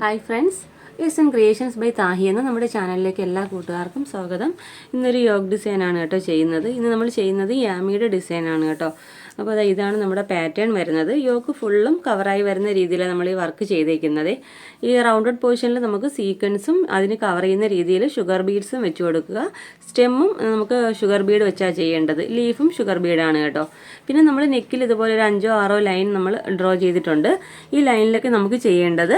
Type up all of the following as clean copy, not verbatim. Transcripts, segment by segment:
Hi friends, S and creations by Thahi എന്ന നമ്മുടെ ചാനലിലേക്ക് എല്ലാ കൂട്ടുകാർക്കും സ്വാഗതം. ഇന്നൊരു യോഗ് ഡിസൈനാണ് കേട്ടോ ചെയ്യുന്നത്. ഇന്ന് നമ്മൾ ചെയ്യുന്നത് യാമിയുടെ ഡിസൈനാണ് കേട്ടോ. അപ്പോൾ ഇതാണ് നമ്മുടെ പാറ്റേൺ വരുന്നത്. യോഗ് ഫുള്ളും കവറായി വരുന്ന രീതിയിലാണ് നമ്മൾ ഈ വർക്ക് ചെയ്തേക്കുന്നത്. ഈ റൗണ്ടഡ് പോർഷനിൽ നമുക്ക് സീക്വൻസും അതിന് കവർ ചെയ്യുന്ന രീതിയിൽ ഷുഗർ ബീഡ്സും വെച്ച് കൊടുക്കുക. സ്റ്റെമ്മും നമുക്ക് ഷുഗർ ബീഡ് വെച്ചാൽ ചെയ്യേണ്ടത്. ലീഫും ഷുഗർ ബീഡാണ് കേട്ടോ. പിന്നെ നമ്മൾ നെക്കിൽ ഇതുപോലെ ഒരു 5-6 ലൈൻ നമ്മൾ ഡ്രോ ചെയ്തിട്ടുണ്ട്. ഈ ലൈനിലൊക്കെ നമുക്ക് ചെയ്യേണ്ടത്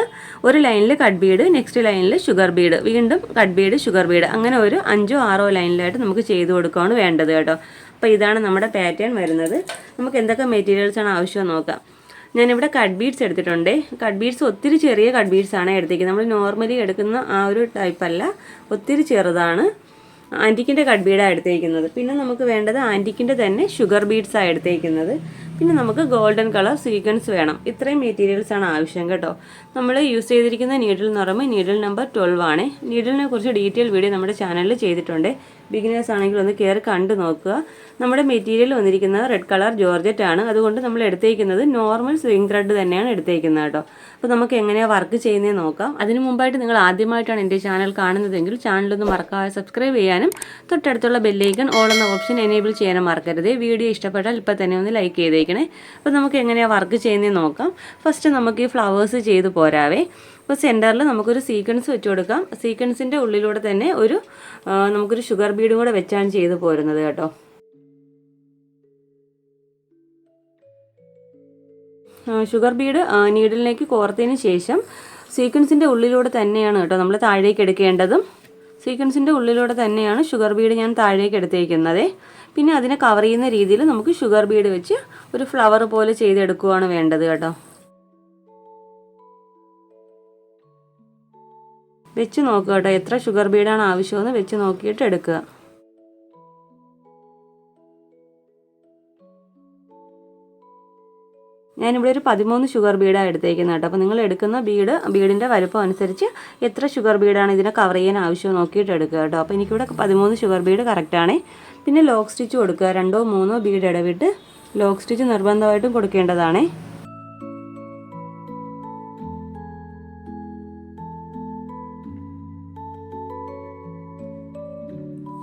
ഒരു ലൈനിൽ കട്ട് ബീഡ്, നെക്സ്റ്റ് ലൈനിൽ ഷുഗർ ബീഡ്, വീണ്ടും കട്ട് ബീഡ്, ഷുഗർ ബീഡ്, അങ്ങനെ ഒരു 5-6 ലൈനിലായിട്ട് നമുക്ക് ചെയ്ത് കൊടുക്കുകയാണ് വേണ്ടത് കേട്ടോ. അപ്പോൾ ഇതാണ് നമ്മുടെ പാറ്റേൺ വരുന്നത്. നമുക്ക് എന്തൊക്കെ മെറ്റീരിയൽസാണ് ആവശ്യം നോക്കാം. ഞാനിവിടെ കട്ട് ബീഡ്സ് എടുത്തിട്ടുണ്ട്. കട്ട് ബീഡ്സ് ഒത്തിരി ചെറിയ കട്ട് ബീഡ്സാണ് എടുത്തേക്കുന്നത്. നമ്മൾ നോർമലി എടുക്കുന്ന ആ ഒരു ടൈപ്പല്ല, ഒത്തിരി ചെറുതാണ്. ആൻറ്റിക്കിൻ്റെ കട്ട് ബീഡാണ് എടുത്തേക്കുന്നത്. പിന്നെ നമുക്ക് വേണ്ടത് ആൻറ്റിക്കിൻ്റെ തന്നെ ഷുഗർ ബീഡ്സാണ് എടുത്തേക്കുന്നത്. പിന്നെ നമുക്ക് ഗോൾഡൻ കളർ സീക്വൻസ് വേണം. ഇത്രയും മെറ്റീരിയൽസാണ് ആവശ്യം കേട്ടോ. നമ്മൾ യൂസ് ചെയ്തിരിക്കുന്ന നീഡിൽ എന്ന് പറയുമ്പോൾ നീഡിൽ നമ്പർ 12 ആണ്. നീഡിലിനെ കുറിച്ച് ഡീറ്റെയിൽ വീഡിയോ നമ്മുടെ ചാനലിൽ ചെയ്തിട്ടുണ്ട്. ബിഗിനേഴ്സ് ആണെങ്കിൽ ഒന്ന് കയറി കണ്ടു നോക്കുക. നമ്മുടെ മെറ്റീരിയൽ വന്നിരിക്കുന്നത് റെഡ് കളർ ജോർജറ്റ് ആണ്. അതുകൊണ്ട് നമ്മൾ എടുത്തേക്കുന്നത് നോർമൽ സ്വിംഗ് ത്രെഡ് തന്നെയാണ് എടുത്തേക്കുന്നത് കേട്ടോ. അപ്പോൾ നമുക്ക് എങ്ങനെയാണ് വർക്ക് ചെയ്യുന്നതെന്ന് നോക്കാം. അതിന് മുമ്പായിട്ട് നിങ്ങൾ ആദ്യമായിട്ടാണ് എൻ്റെ ചാനൽ കാണുന്നതെങ്കിൽ ചാനലൊന്ന് മറക്കാതെ സബ്സ്ക്രൈബ് ചെയ്യാനും തൊട്ടടുത്തുള്ള ബെല്ലൈക്കൺ ഓൾ എന്ന ഓപ്ഷൻ എനേബിൾ ചെയ്യാനും മറക്കരുത്. വീഡിയോ ഇഷ്ടപ്പെട്ടാൽ ഇപ്പോൾ തന്നെ ഒന്ന് ലൈക്ക് ചെയ്തേക്കണേ. അപ്പോൾ നമുക്ക് എങ്ങനെയാണ് വർക്ക് ചെയ്യുന്നതെന്ന് നോക്കാം. ഫസ്റ്റ് നമുക്ക് ഈ ഫ്ലവേഴ്സ് ചെയ്ത് പോരാവേ. അപ്പോൾ സെൻറ്ററിൽ നമുക്കൊരു സീക്വൻസ് വെച്ച് കൊടുക്കാം. സീക്വൻസിൻ്റെ ഉള്ളിലൂടെ തന്നെ നമുക്കൊരു ഷുഗർ ബീഡും കൂടെ വെച്ചാണ് ചെയ്ത് പോരുന്നത് കേട്ടോ. ഷുഗർ ബീഡ് നീഡിലിലേക്ക് കോർത്തതിന് ശേഷം സീക്വൻസിൻ്റെ ഉള്ളിലൂടെ തന്നെയാണ് കേട്ടോ നമ്മൾ താഴേക്ക് എടുക്കേണ്ടതും. സീക്വൻസിൻ്റെ ഉള്ളിലൂടെ തന്നെയാണ് ഷുഗർ ബീഡ് ഞാൻ താഴേക്ക് എടുത്തേക്കുന്നത്. പിന്നെ അതിനെ കവർ ചെയ്യുന്ന രീതിയിൽ നമുക്ക് ഷുഗർ ബീഡ് വെച്ച് ഒരു ഫ്ലവർ പോലെ ചെയ്തെടുക്കുകയാണ് വേണ്ടത് കേട്ടോ. വെച്ച് നോക്കുക കേട്ടോ, എത്ര ഷുഗർ ബീഡാണ് ആവശ്യമെന്ന് വെച്ച് നോക്കിയിട്ട് എടുക്കുക. ഞാനിവിടെ ഒരു 13 ഷുഗർ ബീഡാണ് എടുത്തേക്കുന്നത് കേട്ടോ. അപ്പോൾ നിങ്ങൾ എടുക്കുന്ന ബീഡിൻ്റെ വലുപ്പം അനുസരിച്ച് എത്ര ഷുഗർ ബീഡാണ് ഇതിനെ കവർ ചെയ്യാൻ ആവശ്യം നോക്കിയിട്ട് എടുക്കുക കേട്ടോ. അപ്പോൾ എനിക്കിവിടെ 13 ഷുഗർ ബീഡ് കറക്റ്റാണ്. പിന്നെ ലോക്ക് സ്റ്റിച്ച് കൊടുക്കുക. 2-3 ബീഡ് ഇടവിട്ട് ലോക്ക് സ്റ്റിച്ച് നിർബന്ധമായിട്ടും കൊടുക്കേണ്ടതാണ്.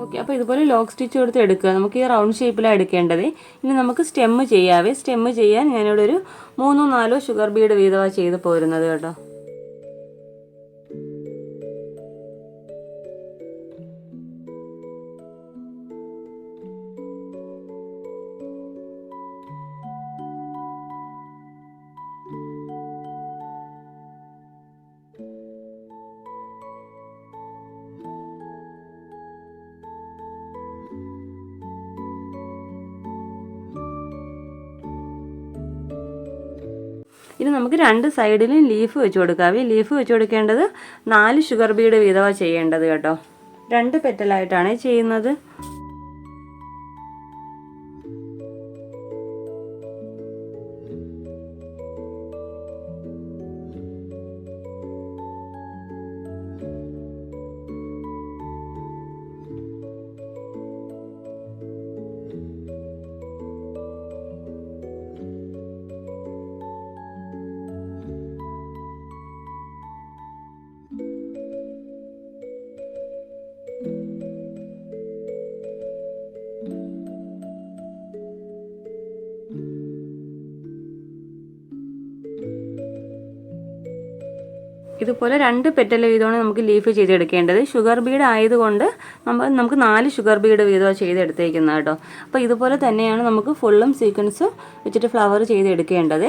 ഓക്കെ, അപ്പോൾ ഇതുപോലെ ലോക്ക് സ്റ്റിച്ച് കൊടുത്ത് എടുക്കുക. നമുക്ക് ഈ റൗണ്ട് ഷേപ്പിലാണ് എടുക്കേണ്ടത്. ഇനി നമുക്ക് സ്റ്റെമ്മ് ചെയ്യാവേ. സ്റ്റെമ്മ് ചെയ്യാൻ ഞാനിവിടെ ഒരു 3-4 ഷുഗർ ബീഡ് വീതമാണ് ചെയ്ത് പോരുന്നത് കേട്ടോ. ഇനി നമുക്ക് 2 സൈഡിലും ലീഫ് വെച്ച് കൊടുക്കാം. ഈ ലീഫ് വെച്ച് കൊടുക്കേണ്ടത് 4 ഷുഗർ ബീഡ് വീതമാണ് ചെയ്യേണ്ടത് കേട്ടോ. 2 പെറ്റലായിട്ടാണ് ചെയ്യുന്നത്. ഇതുപോലെ 2 പെറ്റൽ വീതമാണ് നമുക്ക് ലീഫ് ചെയ്തെടുക്കേണ്ടത്. ഷുഗർ ബീഡ് ആയതുകൊണ്ട് നമുക്ക് 4 ഷുഗർ ബീഡ് വീതമാണ് ചെയ്തെടുത്തേക്കുന്നത് കേട്ടോ. അപ്പോൾ ഇതുപോലെ തന്നെയാണ് നമുക്ക് ഫുള്ളും സീക്വൻസും വെച്ചിട്ട് ഫ്ലവർ ചെയ്തെടുക്കേണ്ടത്.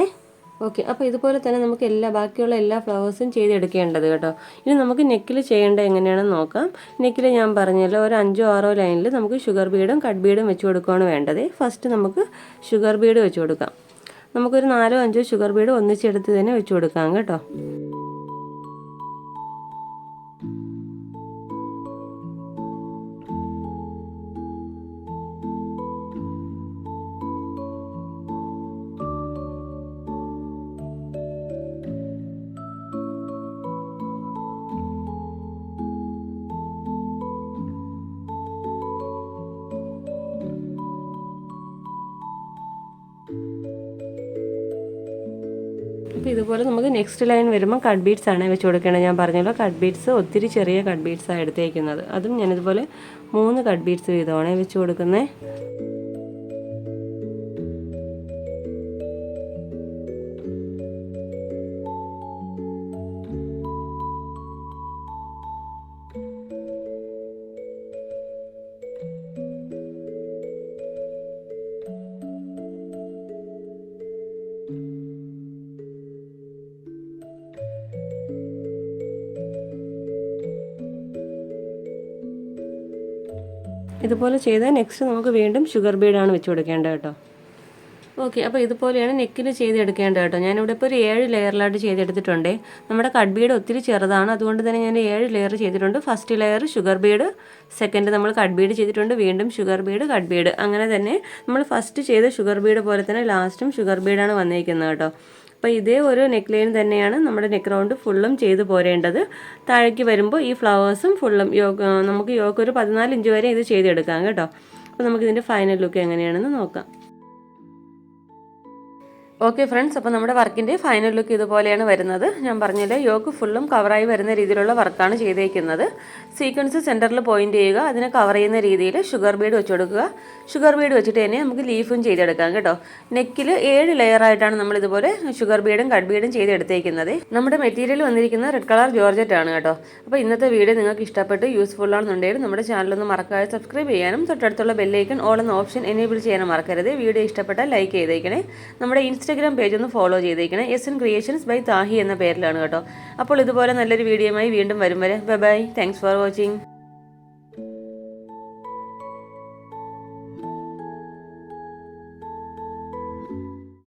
ഓക്കെ, അപ്പോൾ ഇതുപോലെ തന്നെ നമുക്ക് ബാക്കിയുള്ള എല്ലാ ഫ്ലവേഴ്സും ചെയ്തെടുക്കേണ്ടത് കേട്ടോ. ഇനി നമുക്ക് നെക്കിൽ ചെയ്യേണ്ടത് എങ്ങനെയാണെന്ന് നോക്കാം. നെക്കിൽ ഞാൻ പറഞ്ഞല്ലോ, ഒരു 5-6 ലൈനിൽ നമുക്ക് ഷുഗർ ബീഡും കട്ട് ബീഡും വെച്ച് കൊടുക്കുകയാണ് വേണ്ടത്. ഫസ്റ്റ് നമുക്ക് ഷുഗർ ബീഡ് വെച്ച് കൊടുക്കാം. നമുക്കൊരു 4-5 ഷുഗർ ബീഡ് ഒന്നിച്ചെടുത്ത് തന്നെ വെച്ച് കൊടുക്കാം കേട്ടോ. അപ്പോൾ ഇതുപോലെ നമുക്ക് നെക്സ്റ്റ് ലൈൻ വരുമ്പോൾ കട്ട് ബീഡ്സ് ആണ് വെച്ച് കൊടുക്കേണ്ടത്. ഞാൻ പറഞ്ഞല്ലോ കട്ട് ബീഡ്സ് ഒത്തിരി ചെറിയ കട്ട് ബീഡ്സാണ് എടുത്തേക്കുന്നത്. അതും ഞാനിതുപോലെ 3 കട്ട് ബീഡ്സ് വീതമാണ് വെച്ച് കൊടുക്കുന്നത്. ഇതുപോലെ ചെയ്താൽ നെക്സ്റ്റ് നമുക്ക് വീണ്ടും ഷുഗർ ബീഡാണ് വെച്ച് കൊടുക്കേണ്ടത് കേട്ടോ. ഓക്കെ, അപ്പോൾ ഇതുപോലെയാണ് നെക്കിൽ ചെയ്തെടുക്കേണ്ടത് കേട്ടോ. ഞാനിവിടെ ഇപ്പോൾ ഒരു 7 ലെയറിലായിട്ട് ചെയ്തെടുത്തിട്ടുണ്ട്. നമ്മുടെ കട്ട് ബീഡ് ഒത്തിരി ചെറുതാണ്, അതുകൊണ്ട് തന്നെ ഞാൻ 7 ലെയർ ചെയ്തിട്ടുണ്ട്. First layer sugar Bede, second നമ്മൾ കട്ട് ബീഡ് ചെയ്തിട്ടുണ്ട്, വീണ്ടും ഷുഗർ ബീഡ്, കട്ട് ബീഡ്. അങ്ങനെ തന്നെ നമ്മൾ ഫസ്റ്റ് ചെയ്ത ഷുഗർ ബീഡ് പോലെ തന്നെ ലാസ്റ്റും ഷുഗർ ബീഡാണ് വന്നിരിക്കുന്നത് കേട്ടോ. അപ്പോൾ ഇതേ ഒരു നെക്ക് ലൈൻ തന്നെയാണ് നമ്മുടെ നെക്ക് റൗണ്ട് ഫുള്ളും ചെയ്ത് പോരേണ്ടത്. താഴേക്ക് വരുമ്പോൾ ഈ ഫ്ലവേഴ്സും ഫുള്ളും നമുക്ക് യോക്ക് ഒരു 14 ഇഞ്ച് വരെ ഇത് ചെയ്തെടുക്കാം കേട്ടോ. അപ്പോൾ നമുക്കിതിൻ്റെ ഫൈനൽ ലുക്ക് എങ്ങനെയാണെന്ന് നോക്കാം. ഓക്കെ ഫ്രണ്ട്സ്, അപ്പോൾ നമ്മുടെ വർക്കിൻ്റെ ഫൈനൽ ലുക്ക് ഇതുപോലെയാണ് വരുന്നത്. ഞാൻ പറഞ്ഞില്ലേ യോക്ക് ഫുള്ളും കവറായി വരുന്ന രീതിയിലുള്ള വർക്കാണ് ചെയ്തേക്കുന്നത്. സീക്വൻസ് സെൻറ്ററിൽ പോയിന്റ് ചെയ്യുക, അതിനെ കവർ ചെയ്യുന്ന രീതിയിൽ ഷുഗർ ബീഡ് വെച്ച് കൊടുക്കുക. ഷുഗർ ബീഡ് വെച്ചിട്ട് തന്നെ നമുക്ക് ലീഫും ചെയ്തെടുക്കാം കേട്ടോ. നെക്കിൽ 7 ലെയറായിട്ടാണ് നമ്മൾ ഇതുപോലെ ഷുഗർ ബീഡും കട്ട് ബീഡും ചെയ്തെടുത്തേക്കുന്നത്. നമ്മുടെ മെറ്റീരിയൽ വന്നിരിക്കുന്ന റെഡ് കളർ ജോർജറ്റ് ആണ് കേട്ടോ. അപ്പോൾ ഇന്നത്തെ വീഡിയോ നിങ്ങൾക്ക് ഇഷ്ടപ്പെട്ട് യൂസ്ഫുൾ ആണെന്നുണ്ടെങ്കിൽ നമ്മുടെ ചാനലൊന്ന് മറക്കാതെ സബ്സ്ക്രൈബ് ചെയ്യാനും തൊട്ടടുത്തുള്ള ബെല്ലൈക്കൺ ഓൾ എന്ന ഓപ്ഷൻ എനേബിൾ ചെയ്യാനും മറക്കരുത്. വീഡിയോ ഇഷ്ടപ്പെട്ടാൽ ലൈക്ക് ചെയ്തേക്കണേ. നമ്മുടെ ഇൻസ്റ്റാഗ്രാം പേജ് ഒന്ന് ഫോളോ ചെയ്തേക്കണേ. S N creations by Thahi എന്ന പേരിലാണ് കേട്ടോ. അപ്പോൾ ഇതുപോലെ നല്ലൊരു വീഡിയോയുമായി വീണ്ടും വരും വരെ bye bye. Thanks for watching.